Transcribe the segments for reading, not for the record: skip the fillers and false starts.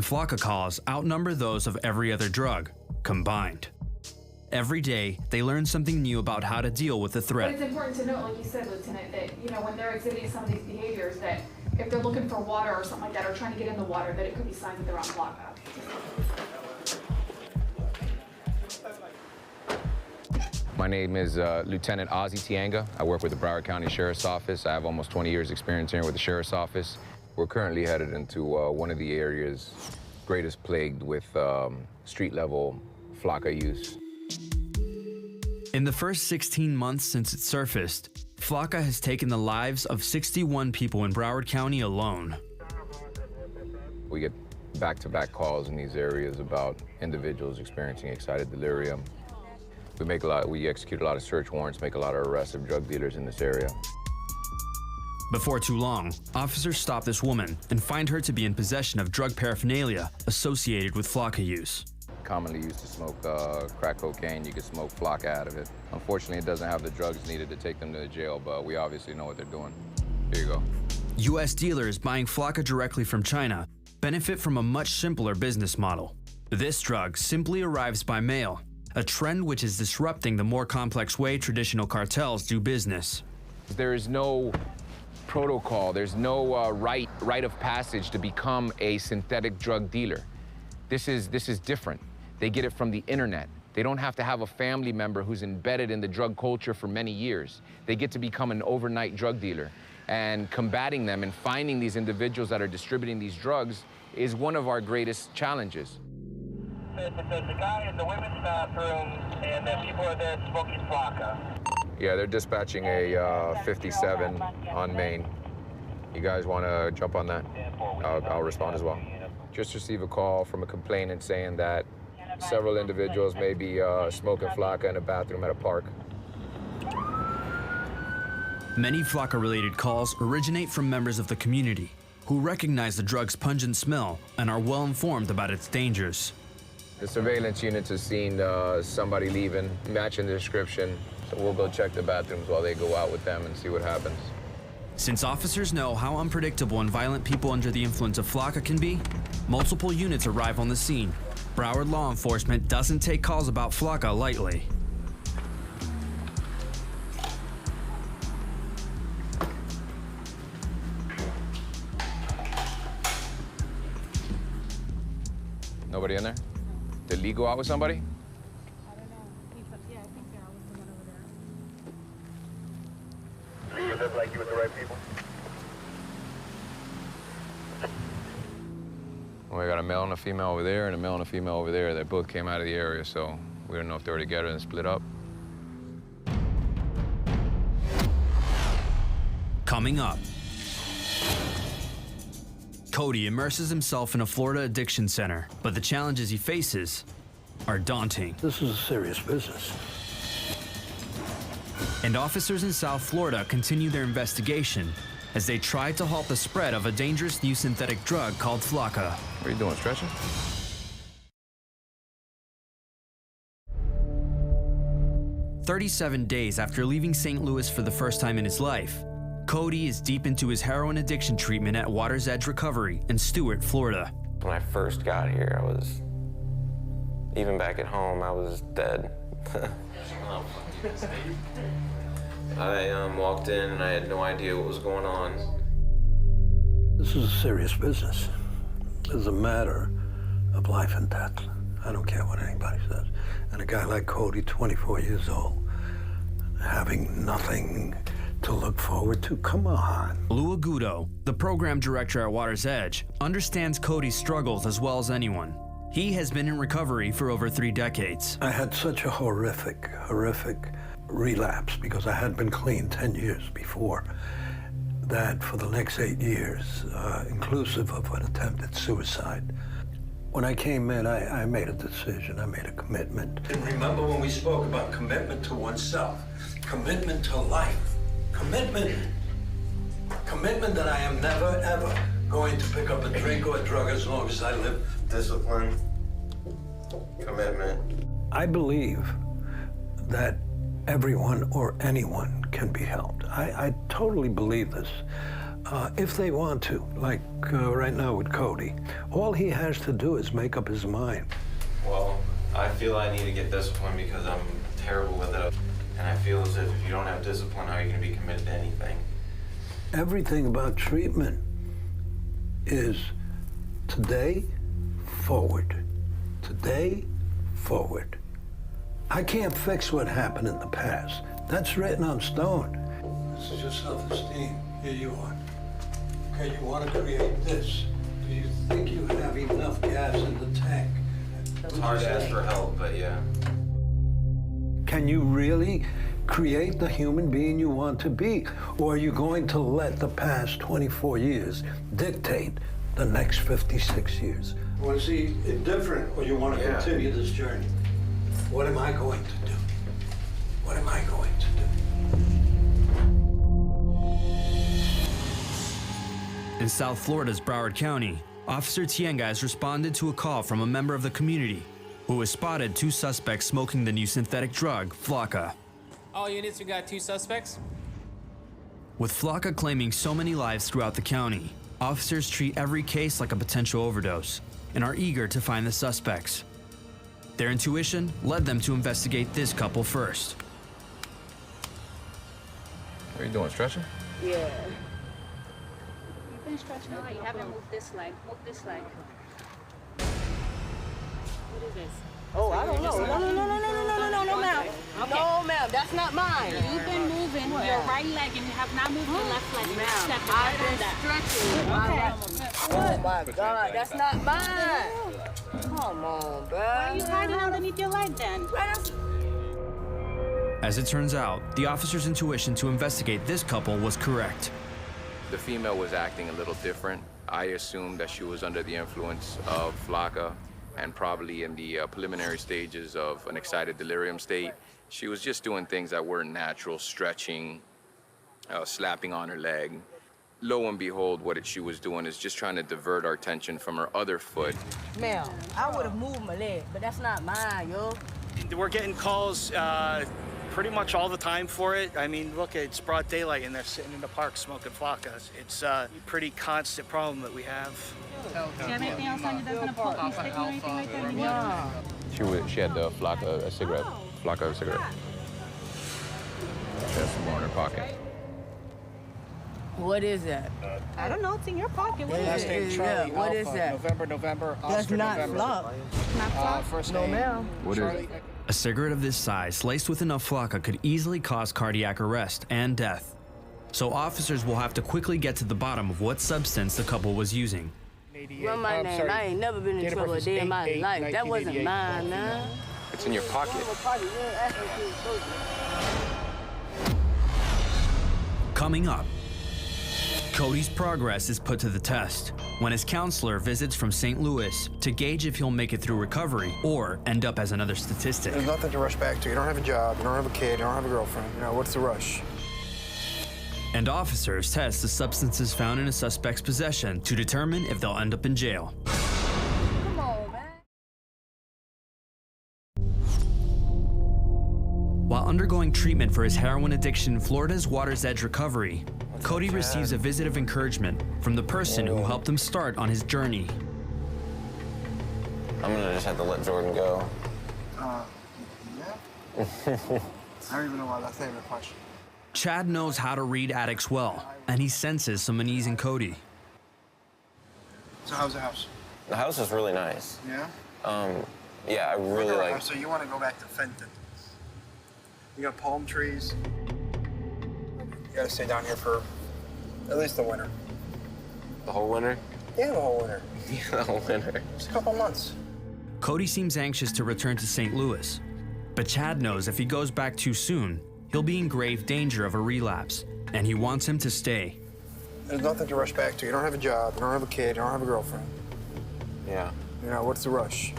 and Flocka calls outnumber those of every other drug, combined. Every day, they learn something new about how to deal with the threat. But it's important to note, like you said, Lieutenant, that when they're exhibiting some of these behaviors, that if they're looking for water or something like that, or trying to get in the water, that it could be signs that they're on Flocka. My name is Lieutenant Ozzy Tianga. I work with the Broward County Sheriff's Office. I have almost 20 years experience here with the Sheriff's Office. We're currently headed into one of the areas greatest plagued with street-level Flocka use. In the first 16 months since it surfaced, Flocka has taken the lives of 61 people in Broward County alone. We get back-to-back calls in these areas about individuals experiencing excited delirium. We execute a lot of search warrants, make a lot of arrests of drug dealers in this area. Before too long, officers stop this woman and find her to be in possession of drug paraphernalia associated with Flocka use. Commonly used to smoke crack cocaine. You can smoke Flocka out of it. Unfortunately, it doesn't have the drugs needed to take them to the jail, but we obviously know what they're doing. Here you go. U.S. dealers buying Flocka directly from China benefit from a much simpler business model. This drug simply arrives by mail, a trend which is disrupting the more complex way traditional cartels do business. There is no protocol, there's no rite of passage to become a synthetic drug dealer. This is different. They get it from the internet. They don't have to have a family member who's embedded in the drug culture for many years. They get to become an overnight drug dealer. And combating them and finding these individuals that are distributing these drugs is one of our greatest challenges. There's a guy in the women's bathroom, and then people are there smoking Flocka. Yeah, they're dispatching a 57 on Main. You guys want to jump on that? I'll respond as well. Just received a call from a complainant saying that several individuals may be smoking Flocka in a bathroom at a park. Many Flocka-related calls originate from members of the community who recognize the drug's pungent smell and are well informed about its dangers. The surveillance units have seen somebody leaving, matching the description, so we'll go check the bathrooms while they go out with them and see what happens. Since officers know how unpredictable and violent people under the influence of Flocka can be, multiple units arrive on the scene. Broward law enforcement doesn't take calls about Flocka lightly. Nobody in there? Did Lee go out with somebody? I don't know. Yeah, I think they're out with someone over there. You look like you with the right people. Well, we got a male and a female over there and a male and a female over there. They both came out of the area, so we don't know if they were together and split up. Coming up, Cody immerses himself in a Florida addiction center, but the challenges he faces are daunting. This is a serious business. And officers in South Florida continue their investigation as they try to halt the spread of a dangerous new synthetic drug called Flocka. What are you doing, stretching? "37 days after leaving St. Louis for the first time in his life, Cody is deep into his heroin addiction treatment at Water's Edge Recovery in Stuart, Florida. When I first got here, even back at home, I was dead. I walked in and I had no idea what was going on. This is a serious business. This is a matter of life and death. I don't care what anybody says. And a guy like Cody, 24 years old, having nothing to look forward to, come on. Lou Agudo, the program director at Water's Edge, understands Cody's struggles as well as anyone. He has been in recovery for over 3 decades. I had such a horrific relapse because I had been clean 10 years before, that for the next 8 years, inclusive of an attempted suicide, when I came in, I made a decision, I made a commitment. And remember when we spoke about commitment to oneself, commitment to life, commitment that I am never, ever going to pick up a drink or a drug as long as I live. Discipline, commitment. I believe that everyone or anyone can be helped. I totally believe this. if they want to, like right now with Cody. All he has to do is make up his mind. Well, I feel I need to get disciplined because I'm terrible with it. And I feel as if you don't have discipline, how are you going to be committed to anything? Everything about treatment is today, forward. Today, forward. I can't fix what happened in the past. That's written on stone. This is your self-esteem. Here you are. Okay, you want to create this. Do you think you have enough gas in the tank? It's hard to ask for help, but yeah. Can you really create the human being you want to be? Or are you going to let the past 24 years dictate the next 56 years? You want to see it different, or you want to continue this journey? What am I going to do? What am I going to do? In South Florida's Broward County, Officer Tiengas responded to a call from a member of the community who has spotted 2 suspects smoking the new synthetic drug, Flocka. All units, we got 2 suspects. With Flocka claiming so many lives throughout the county, officers treat every case like a potential overdose and are eager to find the suspects. Their intuition led them to investigate this couple first. What are you doing, stretching? Yeah. You've been stretching out. You haven't moved this leg. Move this leg. What is this? Oh, I don't know. No, ma'am. No, ma'am, that's not mine. You've been moving your right leg and you have not moved your left leg. Ma'am, I've been stretching. Oh my God, that's not mine. Come on, bro. Why are you hiding underneath your leg then? As it turns out, the officer's intuition to investigate this couple was correct. The female was acting a little different. I assumed that she was under the influence of Flocka and probably in the preliminary stages of an excited delirium state. She was just doing things that weren't natural, stretching, slapping on her leg. Lo and behold, what she was doing is just trying to divert our attention from her other foot. Ma'am, I would have moved my leg, but that's not mine, yo. We're getting calls pretty much all the time for it. I mean, look, it's broad daylight and they're sitting in the park smoking flockas. It's a pretty constant problem that we have. Do you have anything else on you that's gonna poke and stick or anything like that? She had the Flocka cigarette. Flocka cigarette. She has some more in her pocket. What is that? I don't know. It's in your pocket. What Last is name it? Charlie What Alpha, is that? November, That's Oscar not November. flop. Not flop? First No, name. ma'am. What is Charlie. it? A cigarette of this size, laced with enough Flocka, could easily cause cardiac arrest and death. So officers will have to quickly get to the bottom of what substance the couple was using. Run my name. I ain't never been in trouble a day in my life. That wasn't mine, nah. It's in your pocket. Coming up, Cody's progress is put to the test when his counselor visits from St. Louis to gauge if he'll make it through recovery or end up as another statistic. There's nothing to rush back to. You don't have a job, you don't have a kid, you don't have a girlfriend. You know, what's the rush? And officers test the substances found in a suspect's possession to determine if they'll end up in jail. Come on, man. While undergoing treatment for his heroin addiction in Florida's Water's Edge recovery, Cody receives a visit of encouragement from the person who helped him start on his journey. I'm gonna just have to let Jordan go. Yeah? I don't even know why that's even a question. Chad knows how to read addicts well, and he senses some unease in Cody. So how's the house? The house is really nice. Yeah? Yeah, I really like. So you want to go back to Fenton. You got palm trees. You gotta stay down here for at least the winter. The whole winter? Yeah, the whole winter. Yeah, the whole winter. Just a couple months. Cody seems anxious to return to St. Louis, but Chad knows if he goes back too soon, he'll be in grave danger of a relapse, and he wants him to stay. There's nothing to rush back to. You don't have a job, you don't have a kid, you don't have a girlfriend. Yeah, You know, what's the rush?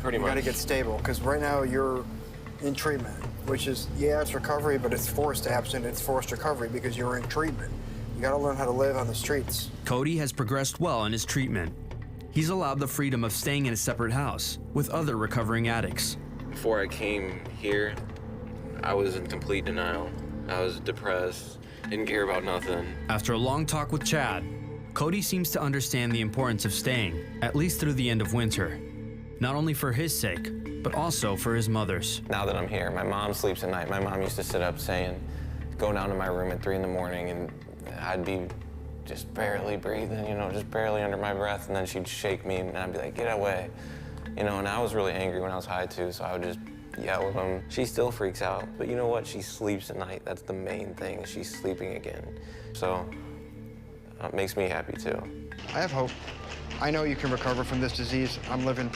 pretty You much. gotta get stable, because right now you're in treatment, which is, yeah, it's recovery, but it's forced absent, it's forced recovery because you're in treatment. You gotta learn how to live on the streets. Cody has progressed well in his treatment. He's allowed the freedom of staying in a separate house with other recovering addicts. Before I came here, I was in complete denial. I was depressed. didn't care about nothing. After a long talk with Chad, Cody seems to understand the importance of staying, at least through the end of winter. Not only for his sake, but also for his mother's. Now that I'm here, my mom sleeps at night. My mom used to sit up saying, go down to my room at 3 in the morning, and I'd be just barely breathing, you know, just barely under my breath, and then she'd shake me, and I'd be like, get away. You know, and I was really angry when I was high, too, so I would just yell at them. She still freaks out, but you know what? She sleeps at night. That's the main thing. She's sleeping again. So it makes me happy, too. I have hope. I know you can recover from this disease. I'm living